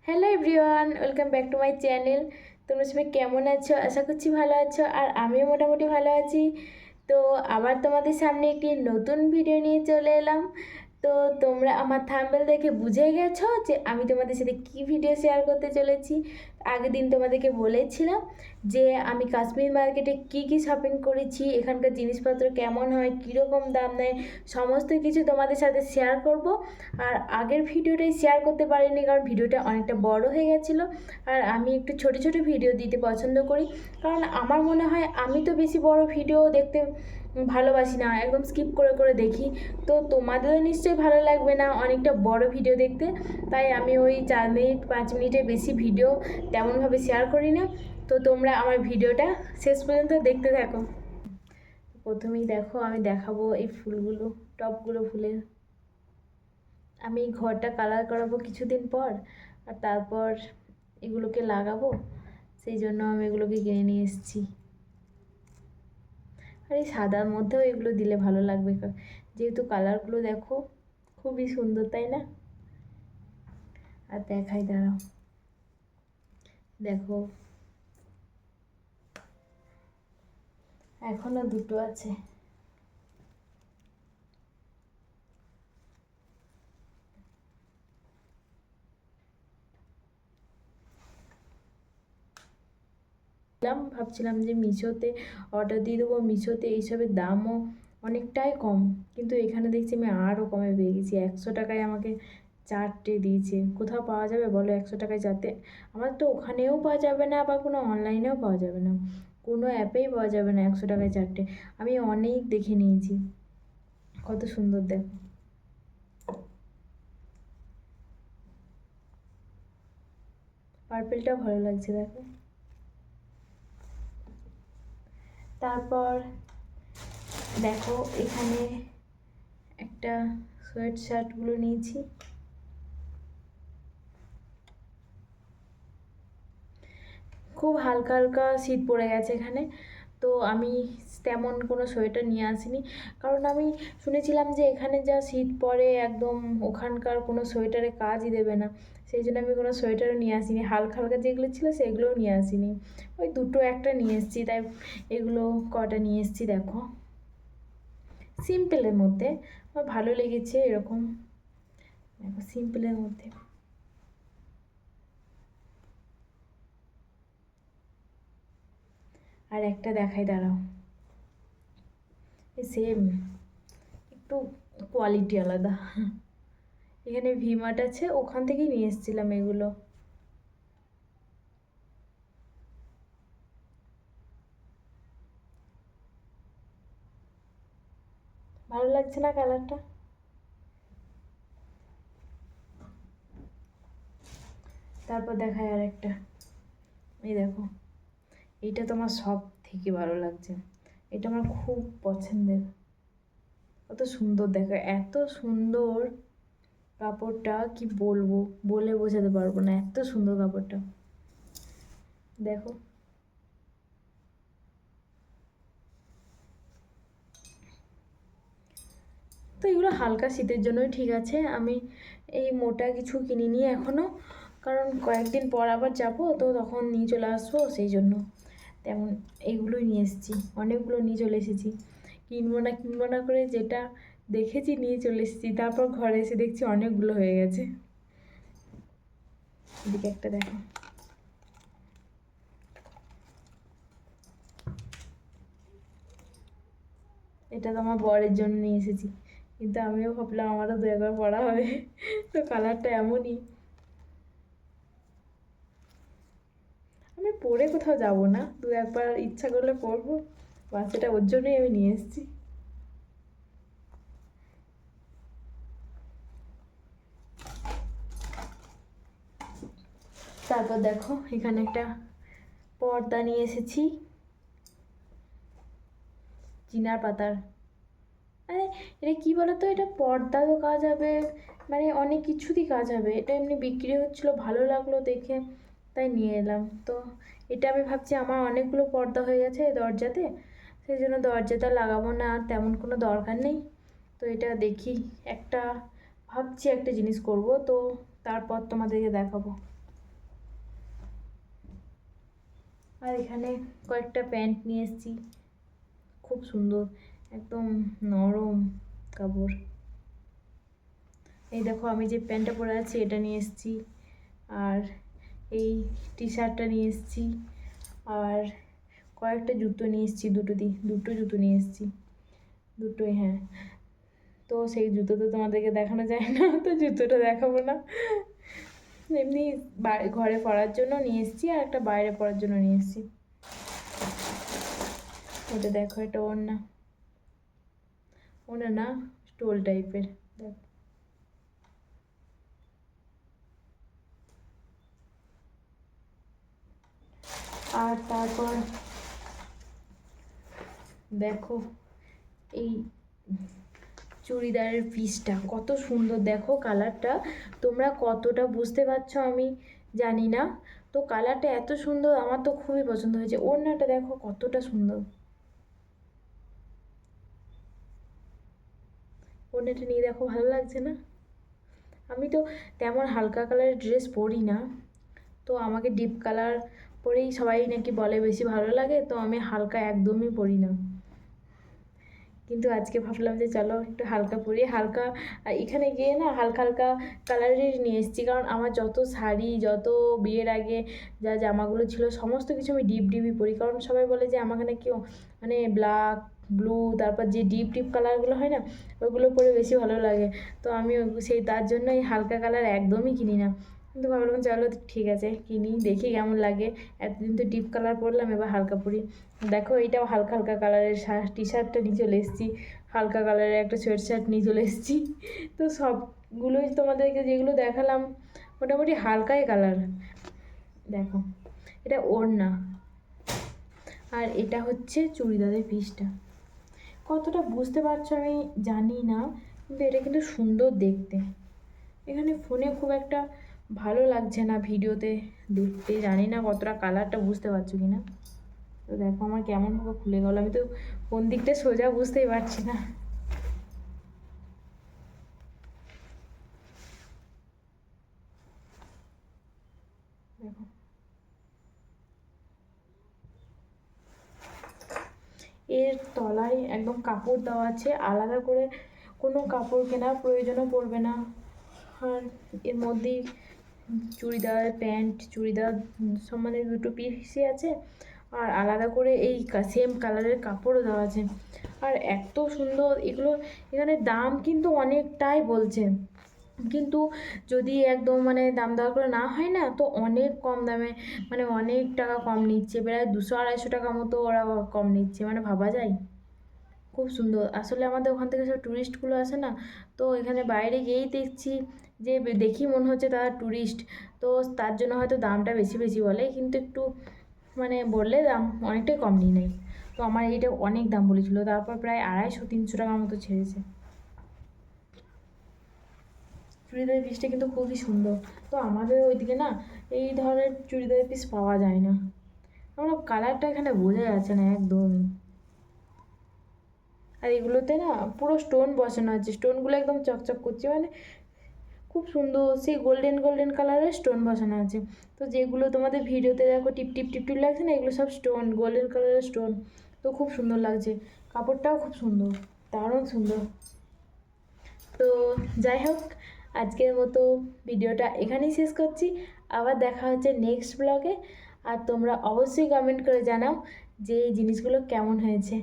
Hello everyone, welcome back to my channel. তোমরা সবাই কেমন আছো? আশা করছি ভালো আছো, আর আমিও মোটামুটি ভালো আছি। তো আবার তোমাদের সামনে একটি নতুন ভিডিও নিয়ে চলে এলাম। তো তোমরা আমার থাম্বনেল দেখে বুঝে গেছো যে আমি তোমাদের সাথে কি ভিডিও শেয়ার করতে চলেছি। আগের দিন তোমাদেরকে বলেছিলাম যে আমি কাশ্মীর মার্কেটে কি কি শপিং করেছি, এখানকার জিনিসপত্র কেমন হয়, কীরকম দাম নেয়, সমস্ত কিছু তোমাদের সাথে শেয়ার করব। আর আগের ভিডিওটাই শেয়ার করতে পারিনি কারণ ভিডিওটা অনেকটা বড় হয়ে গেছিলো। আর আমি একটু ছোট ছোট ভিডিও দিতে পছন্দ করি, কারণ আমার মনে হয় আমি তো বেশি বড় ভিডিও দেখতে ভালোবাসি না, একদম স্কিপ করে করে দেখি। তো তোমাদেরও নিশ্চয়ই ভালো লাগবে না অনেকটা বড় ভিডিও দেখতে, তাই আমি ওই 4 মিনিট 5 মিনিটের বেশি ভিডিও তেমনভাবে শেয়ার করি না। তো তোমরা আমার ভিডিওটা শেষ পর্যন্ত দেখতে থাকো। প্রথমেই দেখো, আমি দেখাবো এই ফুলগুলো, টবগুলো ফুলের। আমি ঘরটা কালার করাবো কিছুদিন পর, আর তারপর এগুলোকে লাগাবো, সেই জন্য আমি এগুলোকে কিনে নিয়ে এসেছি। আর এই সাদার মধ্যেও এগুলো দিলে ভালো লাগবে, যেহেতু কালারগুলো দেখো খুবই সুন্দর, তাই না? আর দেখাই, দাঁড়াও, দেখো এখনো দুটো আছে। ভাবছিলাম যে মিশোতে অর্ডার দিয়ে দেবো, মিশোতে এইসবের দামও অনেকটাই কম, কিন্তু এখানে দেখছি আমি আরও কমে পেয়ে গেছি। 100 টাকায় আমাকে 4টে দিয়েছে। কোথাও পাওয়া যাবে বলো 100 টাকায় 4টে? আমার তো ওখানেও পাওয়া যাবে না, বা কোনো অনলাইনেও পাওয়া যাবে না, কোনো অ্যাপেই পাওয়া যাবে না 100 টাকায় 4টে। আমি অনেক দেখে নিয়েছি। কত সুন্দর দেখো, পার্পেলটা ভালো লাগছে দেখো। তারপর দেখো এখানে একটা সোয়েট শার্টগুলো নিয়েছি। খুব হালকা হালকা শীত পড়ে গেছে এখানে, তো আমি তেমন কোনো সোয়েটার নিয়ে আসিনি, কারণ আমি শুনেছিলাম যে এখানে যা শীত পড়ে একদম ওখানকার কোনো সোয়েটারে কাজই দেবে না, সেই জন্য আমি কোনো সোয়েটারও নিয়ে আসিনি। হালকা হালকা যেগুলো ছিল সেগুলোও নিয়ে আসিনি, ওই দুটো একটা নিয়ে এসেছি। তাই এগুলো কটা নিয়ে এসেছি দেখো, সিম্পলের মধ্যে। আমার ভালো লেগেছে এরকম, দেখো সিম্পলের মধ্যে। আর একটা দেখাই, দাঁড়াও, সেম, একটু কোয়ালিটি আলাদা। এখানে ভিমার্ট আছে, ওখান থেকেই নিয়ে এসেছিলাম এগুলো। ভালো লাগছে না কালারটা? তারপর দেখায় আর একটা, এই দেখো, এইটা তো আমার সব থেকে ভালো লাগছে, এটা আমার খুব পছন্দের। কত সুন্দর দেখো, এত সুন্দর কাপড়টা, কি বলবো, বলে বোঝাতে পারবো না, এত সুন্দর কাপড়টা দেখো। তো এগুলো হালকা শীতের জন্যই ঠিক আছে। আমি এই মোটা কিছু কিনিনি এখনও, কারণ কয়েকদিন পর আবার যাবো, তো তখন নিয়ে চলে আসবো, সেই জন্য তেমন এইগুলোই নিয়ে এসেছি। অনেকগুলো নিয়ে চলে এসেছি, কিনবো না করে যেটা দেখেছি নিয়ে চলে এসেছি। তারপর ঘরে এসে দেখছি অনেকগুলো হয়ে গেছে। এদিকে একটা দেখো, এটা তো আমার বরের জন্য নিয়ে এসেছি, কিন্তু আমিও ভাবলাম আমারও 2 একবার পরা হবে, তো কালারটা এমনই। আমি পরে কোথাও যাব না, 2 একবার ইচ্ছা করলে পরবো, বাচ্চাটা ওর জন্যই আমি নিয়ে এসেছি। তারপর দেখো এখানে একটা পর্দা নিয়ে এসেছি, চিনার পাতার। মানে এটা কী বলতো, এটা পর্দারও কাজ হবে, মানে অনেক কিছুরই কাজ হবে। এটা এমনি বিক্রি হচ্ছিলো, ভালো লাগলো দেখে, তাই নিয়ে এলাম। তো এটা আমি ভাবছি, আমার অনেকগুলো পর্দা হয়ে গেছে দরজাতে, সেই জন্য দরজাটা লাগাবো না, আর তেমন কোনো দরকার নেই। তো এটা দেখি, একটা ভাবছি একটা জিনিস করব, তো তারপর তোমাদেরকে দেখাবো। আর এখানে কয়েকটা প্যান্ট নিয়ে এসেছি, খুব সুন্দর, একদম নরম কাপড়। এই দেখো আমি যে প্যান্টটা পরে আছি এটা নিয়ে এসেছি, আর এই টি শার্টটা নিয়ে এসেছি, আর কয়েকটা জুতো নিয়ে এসেছি, দুটো জুতো নিয়ে এসেছি, দুটোই। হ্যাঁ, তো সেই জুতো তো তোমাদেরকে দেখানো যায় না, তো জুতোটা দেখাবো না। এমনি ঘরে পরার জন্য নিয়ে এসেছি, আর একটা বাইরে পরার জন্য নিয়ে এসেছি। এটা দেখো, এটা ওড়না, ওড়না না, স্টোল টাইপের। দেখো, আর তারপর দেখো এই চুড়িদারের পিসটা কত সুন্দর, দেখো কালারটা তোমরা কতটা বুঝতে পারছো আমি জানি না, তো কালারটা এত সুন্দর, আমার তো খুবই পছন্দ হয়েছে। ওড়নাটা দেখো কতটা সুন্দর, ওড়নাটা নিয়ে দেখো ভালো লাগছে না? আমি তো তেমন হালকা কালারের ড্রেস পরি না, তো আমাকে ডিপ কালার পরেই সবাই নাকি বলে বেশি ভালো লাগে, তো আমি হালকা একদমই পরি না। কিন্তু আজকে ভাবলাম যে চলো একটু হালকা পরি, হালকা এখানে গিয়ে না হালকা হালকা কালারের নিয়ে এসেছি, কারণ আমার যত শাড়ি, যত বিয়ের আগে যা জামাগুলো ছিল সমস্ত কিছু আমি ডিপ ডিপই পরি, কারণ সবাই বলে যে আমাকে নাকি মানে ব্ল্যাক, ব্লু, তারপর যে ডিপ ডিপ কালারগুলো হয় না ওইগুলো পরে বেশি ভালো লাগে, তো আমি সেই তার জন্য এই হালকা কালার একদমই কিনি না। কিন্তু ভাবলাম চলো ঠিক আছে কিনি, দেখি কেমন লাগে। এতদিন তো ডিপ কালার পরলাম, এবার হালকা পরি। দেখো এইটাও হালকা হালকা কালারের টি শার্টটা নিয়ে চলে এসেছি, হালকা কালারের একটা সোয়েট শার্ট নিয়ে চলে এসেছি। তো সবগুলোই তোমাদেরকে যেগুলো দেখালাম মোটামুটি হালকাই কালার। দেখো এটা ওড়না, আর এটা হচ্ছে চুড়িদারের পিসটা। কতটা বুঝতে পারছো আমি জানি না, কিন্তু এটা কিন্তু সুন্দর দেখতে। এখানে ফোনে খুব একটা ভালো লাগছে না ভিডিওতে দেখতে, জানি না কতটা কালারটা বুঝতে পারছো কি না। তো দেখো আমার কেমনভাবে খুলে গেল, আমি তো কোন দিকটা সোজা বুঝতেই পারছি না। দেখো এর তলায় একদম কাপড় দেওয়া আছে, আলাদা করে কোনো কাপড় কেনার প্রয়োজনও পড়বে না। আর এর মধ্যেই চুড়িদার, প্যান্ট, চুড়িদার সব মানে দুটো পিসই আছে, আর আলাদা করে এই সেম কালারের কাপড়ও দেওয়া আছে। আর এত সুন্দর এগুলো, এখানে দাম কিন্তু অনেকটাই বলছে, কিন্তু যদি একদম মানে দাম দেওয়া করে না হয় না, তো অনেক কম দামে, মানে অনেক টাকা কম নিচ্ছে, প্রায় 200-250 টাকা মতো ওরা কম নিচ্ছে, মানে ভাবা যায়। খুব সুন্দর, আসলে আমাদের ওখান থেকে সব ট্যুরিস্টগুলো আসে না, তো এখানে বাইরে গিয়েই দেখছি যে দেখি মনে হচ্ছে তারা ট্যুরিস্ট, তো তার জন্য হয়তো দামটা বেশি বেশি বলে, কিন্তু একটু মানে বললে দাম অনেকটাই কম নিয়ে নেয়। তো আমার এইটা অনেক দাম বলেছিল, তারপর প্রায় 250-300 টাকার মতো ছেড়েছে। চুড়িদারের পিসটা কিন্তু খুবই সুন্দর, তো আমাদের ওইদিকে না এই ধরনের চুড়িদারের পিস পাওয়া যায় না, আমার কালারটা এখানে বোঝা যাচ্ছে না একদমই। আর এগুলোতে না পুরো স্টোন বসানো আছে, স্টোনগুলো একদম চকচক করছে, মানে খুব সুন্দর সেই গোল্ডেন গোল্ডেন কালারের স্টোন বসানো আছে। তো যেগুলো তোমাদের ভিডিওতে দেখো টিপ টিপ টিপ টিপ লাগছে না, এগুলো সব স্টোন, গোল্ডেন কালারের স্টোন। তো খুব সুন্দর লাগছে, কাপড়টাও খুব সুন্দর, দারুণ সুন্দর। তো যাই হোক, আজকের মতো ভিডিওটা এখানেই শেষ করছি, আবার দেখা হচ্ছে নেক্সট ব্লগে। আর তোমরা অবশ্যই কমেন্ট করে জানাও যে এই জিনিসগুলো কেমন হয়েছে।